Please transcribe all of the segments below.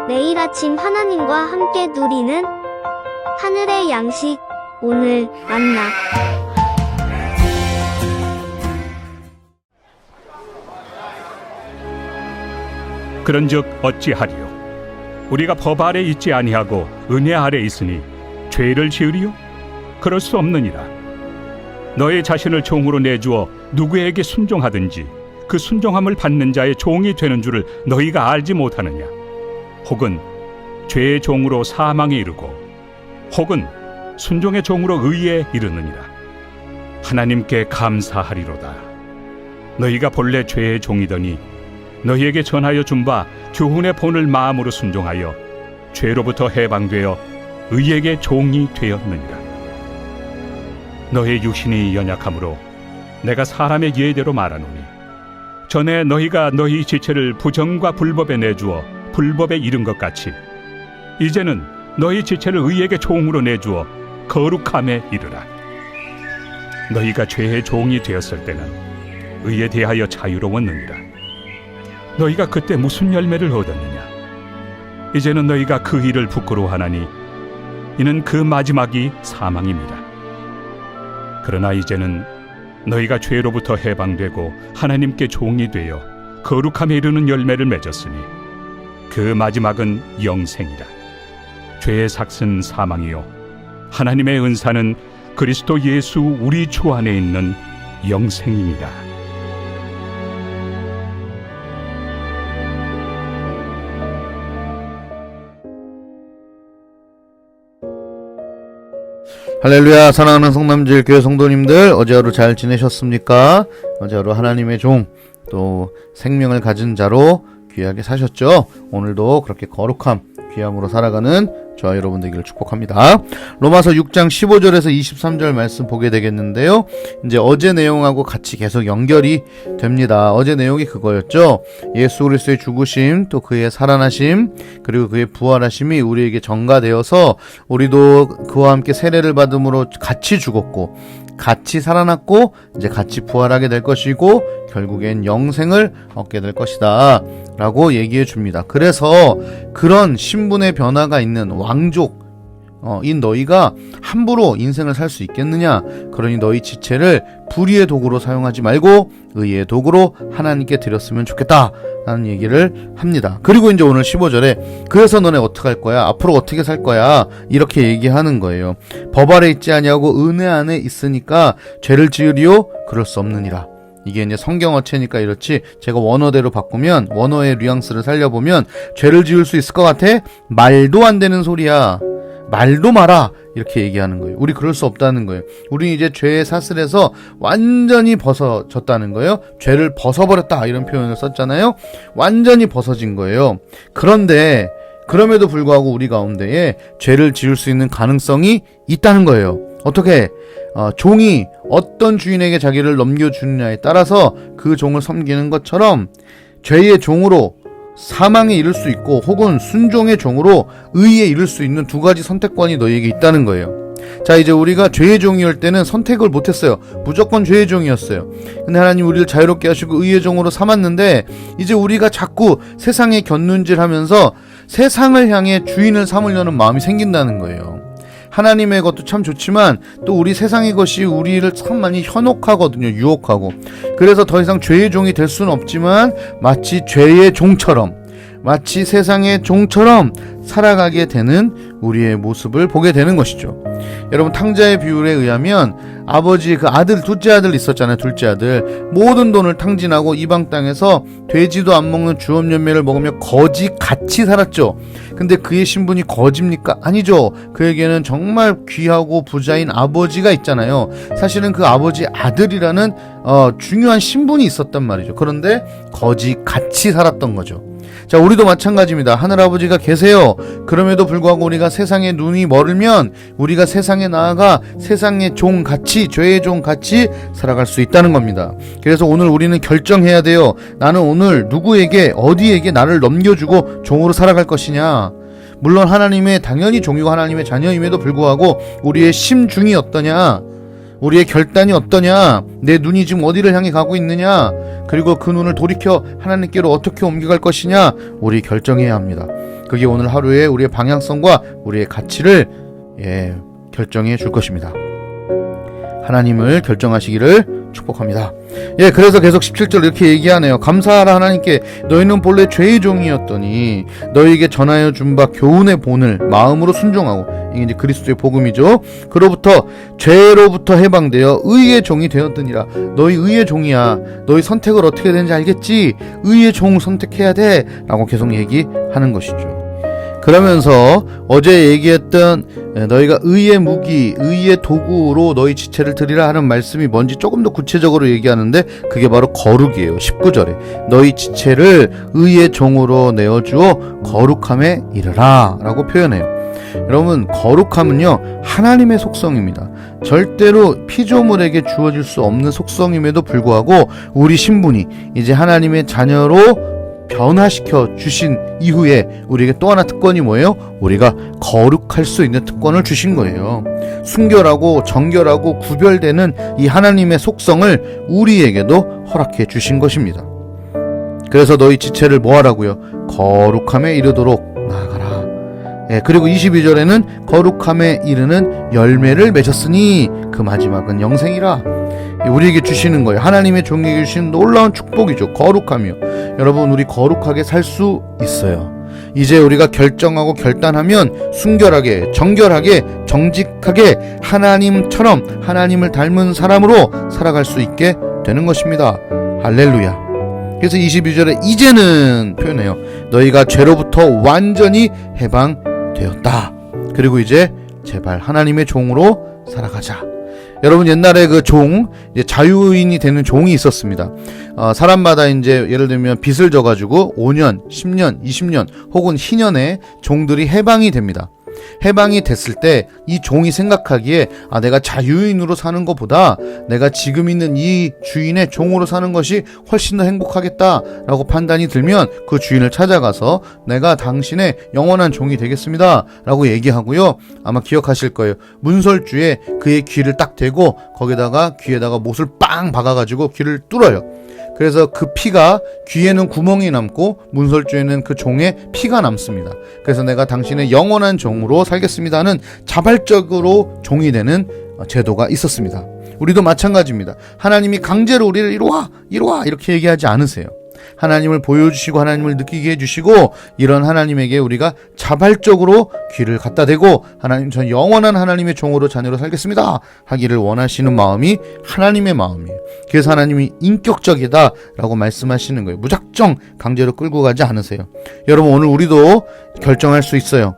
매일 아침 하나님과 함께 누리는 하늘의 양식, 오늘 만나. 그런즉 어찌하리요? 우리가 법 아래 있지 아니하고 은혜 아래 있으니 죄를 지으리요? 그럴 수 없느니라. 너의 자신을 종으로 내주어 누구에게 순종하든지 그 순종함을 받는 자의 종이 되는 줄을 너희가 알지 못하느냐? 혹은 죄의 종으로 사망에 이르고 혹은 순종의 종으로 의에 이르느니라. 하나님께 감사하리로다. 너희가 본래 죄의 종이더니 너희에게 전하여 준 바 교훈의 본을 마음으로 순종하여 죄로부터 해방되어 의에게 종이 되었느니라. 너희 육신이 연약함으로 내가 사람의 예대로 말하노니 전에 너희가 너희 지체를 부정과 불법에 내주어 불법에 이른 것 같이 이제는 너희 지체를 의에게 종으로 내주어 거룩함에 이르라. 너희가 죄의 종이 되었을 때는 의에 대하여 자유로웠느니라. 너희가 그때 무슨 열매를 얻었느냐? 이제는 너희가 그 일을 부끄러워하나니 이는 그 마지막이 사망입니다. 그러나 이제는 너희가 죄로부터 해방되고 하나님께 종이 되어 거룩함에 이르는 열매를 맺었으니 그 마지막은 영생이라. 죄의 삭은 사망이요 하나님의 은사는 그리스도 예수 우리 주 안에 있는 영생입니다. 할렐루야. 사랑하는 성남질 교회 성도님들, 어제 하루 잘 지내셨습니까? 어제 하루 하나님의 종, 또 생명을 가진 자로 귀하게 사셨죠? 오늘도 그렇게 거룩함, 귀함으로 살아가는 저와 여러분 되기를 축복합니다. 로마서 6장 15절에서 23절 말씀 보게 되겠는데요. 이제 어제 내용하고 같이 계속 연결이 됩니다. 어제 내용이 그거였죠. 예수 그리스도의 죽으심, 또 그의 살아나심, 그리고 그의 부활하심이 우리에게 전가되어서 우리도 그와 함께 세례를 받음으로 같이 죽었고 같이 살아났고 이제 같이 부활하게 될 것이고 결국엔 영생을 얻게 될 것이다 라고 얘기해 줍니다. 그래서 그런 신분의 변화가 있는 왕족인 너희가 함부로 인생을 살 수 있겠느냐? 그러니 너희 지체를 불의의 도구로 사용하지 말고 의의 도구로 하나님께 드렸으면 좋겠다 라는 얘기를 합니다. 그리고 이제 오늘 15절에 그래서 너네 어떻게 할 거야? 앞으로 어떻게 살 거야? 이렇게 얘기하는 거예요. 법 아래 있지 아니하고 은혜 안에 있으니까 죄를 지으리요? 그럴 수 없느니라. 이게 이제 성경어체니까 이렇지, 제가 원어대로 바꾸면, 원어의 뉘앙스를 살려보면 죄를 지을 수 있을 것 같아? 말도 안 되는 소리야. 말도 마라. 이렇게 얘기하는 거예요. 우리 그럴 수 없다는 거예요. 우리 이제 죄의 사슬에서 완전히 벗어졌다는 거예요. 죄를 벗어버렸다 이런 표현을 썼잖아요. 완전히 벗어진 거예요. 그런데 그럼에도 불구하고 우리 가운데에 죄를 지을 수 있는 가능성이 있다는 거예요. 어떻게? 종이 어떤 주인에게 자기를 넘겨주느냐에 따라서 그 종을 섬기는 것처럼 죄의 종으로 사망에 이를 수 있고 혹은 순종의 종으로 의에 이를 수 있는 두 가지 선택권이 너희에게 있다는 거예요. 자, 이제 우리가 죄의 종이올 때는 선택을 못했어요. 무조건 죄의 종이었어요. 근데 하나님 우리를 자유롭게 하시고 의의 종으로 삼았는데 이제 우리가 자꾸 세상에 곁눈질하면서 세상을 향해 주인을 삼으려는 마음이 생긴다는 거예요. 하나님의 것도 참 좋지만 또 우리 세상의 것이 우리를 참 많이 현혹하거든요. 유혹하고. 그래서 더 이상 죄의 종이 될 수는 없지만 마치 죄의 종처럼, 마치 세상의 종처럼 살아가게 되는 우리의 모습을 보게 되는 것이죠. 여러분, 탕자의 비율에 의하면 아버지 그 아들, 둘째 아들 있었잖아요. 둘째 아들 모든 돈을 탕진하고 이방 땅에서 돼지도 안 먹는 주업 열매를 먹으며 거지같이 살았죠. 근데 그의 신분이 거지입니까? 아니죠. 그에게는 정말 귀하고 부자인 아버지가 있잖아요. 사실은 그 아버지 아들이라는 중요한 신분이 있었단 말이죠. 그런데 거지같이 살았던 거죠. 자, 우리도 마찬가지입니다. 하늘아버지가 계세요. 그럼에도 불구하고 우리가 세상에 눈이 멀으면 우리가 세상에 나아가 세상의 종같이, 죄의 종같이 살아갈 수 있다는 겁니다. 그래서 오늘 우리는 결정해야 돼요. 나는 오늘 누구에게, 어디에게 나를 넘겨주고 종으로 살아갈 것이냐. 물론 하나님의, 당연히 종이고 하나님의 자녀임에도 불구하고 우리의 심중이 어떠냐. 우리의 결단이 어떠냐, 내 눈이 지금 어디를 향해 가고 있느냐, 그리고 그 눈을 돌이켜 하나님께로 어떻게 옮겨갈 것이냐, 우리 결정해야 합니다. 그게 오늘 하루에 우리의 방향성과 우리의 가치를 결정해 줄 것입니다. 하나님을 결정하시기를 축복합니다. 그래서 계속 17절 이렇게 얘기하네요. 감사하라 하나님께, 너희는 본래 죄의 종이었더니 너희에게 전하여 준 바 교훈의 본을 마음으로 순종하고, 이게 이제 그리스도의 복음이죠. 그로부터 죄로부터 해방되어 의의 종이 되었더니라. 너희 의의 종이야. 너희 선택을 어떻게 되는지 알겠지? 의의 종 선택해야 돼 라고 계속 얘기하는 것이죠. 그러면서 어제 얘기했던 너희가 의의 무기, 의의 도구로 너희 지체를 드리라 하는 말씀이 뭔지 조금 더 구체적으로 얘기하는데, 그게 바로 거룩이에요. 19절에 너희 지체를 의의 종으로 내어주어 거룩함에 이르라 라고 표현해요. 여러분, 거룩함은요 하나님의 속성입니다. 절대로 피조물에게 주어질 수 없는 속성임에도 불구하고 우리 신분이 이제 하나님의 자녀로 변화시켜 주신 이후에 우리에게 또 하나 특권이 뭐예요? 우리가 거룩할 수 있는 특권을 주신 거예요. 순결하고 정결하고 구별되는 이 하나님의 속성을 우리에게도 허락해 주신 것입니다. 그래서 너희 지체를 뭐 하라고요? 거룩함에 이르도록 나아가라. 그리고 22절에는 거룩함에 이르는 열매를 맺었으니 그 마지막은 영생이라. 우리에게 주시는 거예요. 하나님의 종에게 주시는 놀라운 축복이죠. 거룩함이요. 여러분, 우리 거룩하게 살 수 있어요. 이제 우리가 결정하고 결단하면 순결하게, 정결하게, 정직하게 하나님처럼 하나님을 닮은 사람으로 살아갈 수 있게 되는 것입니다. 할렐루야. 그래서 22절에 이제는 표현해요. 너희가 죄로부터 완전히 해방되었다. 그리고 이제 제발 하나님의 종으로 살아가자. 여러분, 옛날에 그 종, 이제 자유인이 되는 종이 있었습니다. 사람마다 이제 예를 들면 빚을 져가지고 5년, 10년, 20년 혹은 희년에 종들이 해방이 됩니다. 해방이 됐을 때 이 종이 생각하기에 내가 자유인으로 사는 것보다 내가 지금 있는 이 주인의 종으로 사는 것이 훨씬 더 행복하겠다라고 판단이 들면 그 주인을 찾아가서 내가 당신의 영원한 종이 되겠습니다 라고 얘기하고요. 아마 기억하실 거예요. 문설주에 그의 귀를 딱 대고 거기다가 귀에다가 못을 빵 박아가지고 귀를 뚫어요. 그래서 그 피가 귀에는 구멍이 남고 문설주에는 그 종의 피가 남습니다. 그래서 내가 당신의 영원한 종으로 살겠습니다는 자발적으로 종이 되는 제도가 있었습니다. 우리도 마찬가지입니다. 하나님이 강제로 우리를 이리 와 이렇게 얘기하지 않으세요. 하나님을 보여주시고 하나님을 느끼게 해주시고, 이런 하나님에게 우리가 자발적으로 귀를 갖다 대고 하나님, 전 영원한 하나님의 종으로 자녀로 살겠습니다 하기를 원하시는 마음이 하나님의 마음이에요. 그래서 하나님이 인격적이다 라고 말씀하시는 거예요. 무작정 강제로 끌고 가지 않으세요. 여러분, 오늘 우리도 결정할 수 있어요.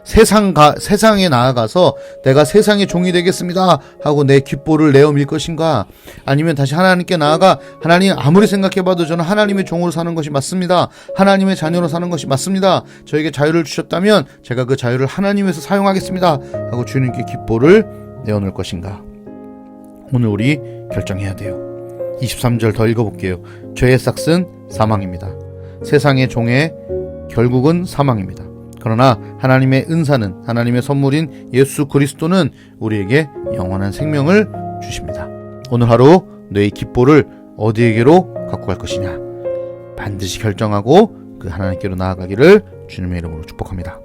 세상에 나아가서 내가 세상의 종이 되겠습니다 하고 내 귓볼을 내어밀 것인가, 아니면 다시 하나님께 나아가 하나님, 아무리 생각해봐도 저는 하나님의 종으로 사는 것이 맞습니다. 하나님의 자녀로 사는 것이 맞습니다. 저에게 자유를 주셨다면 제가 그 자유를 하나님에서 사용하겠습니다 하고 주님께 귓볼을 내어놓을 것인가. 오늘 우리 결정해야 돼요. 23절 더 읽어볼게요. 죄의 삭은 사망입니다. 세상의 종의 결국은 사망입니다. 그러나 하나님의 은사는, 하나님의 선물인 예수 그리스도는 우리에게 영원한 생명을 주십니다. 오늘 하루 내 깃볼을 어디에게로 갖고 갈 것이냐, 반드시 결정하고 그 하나님께로 나아가기를 주님의 이름으로 축복합니다.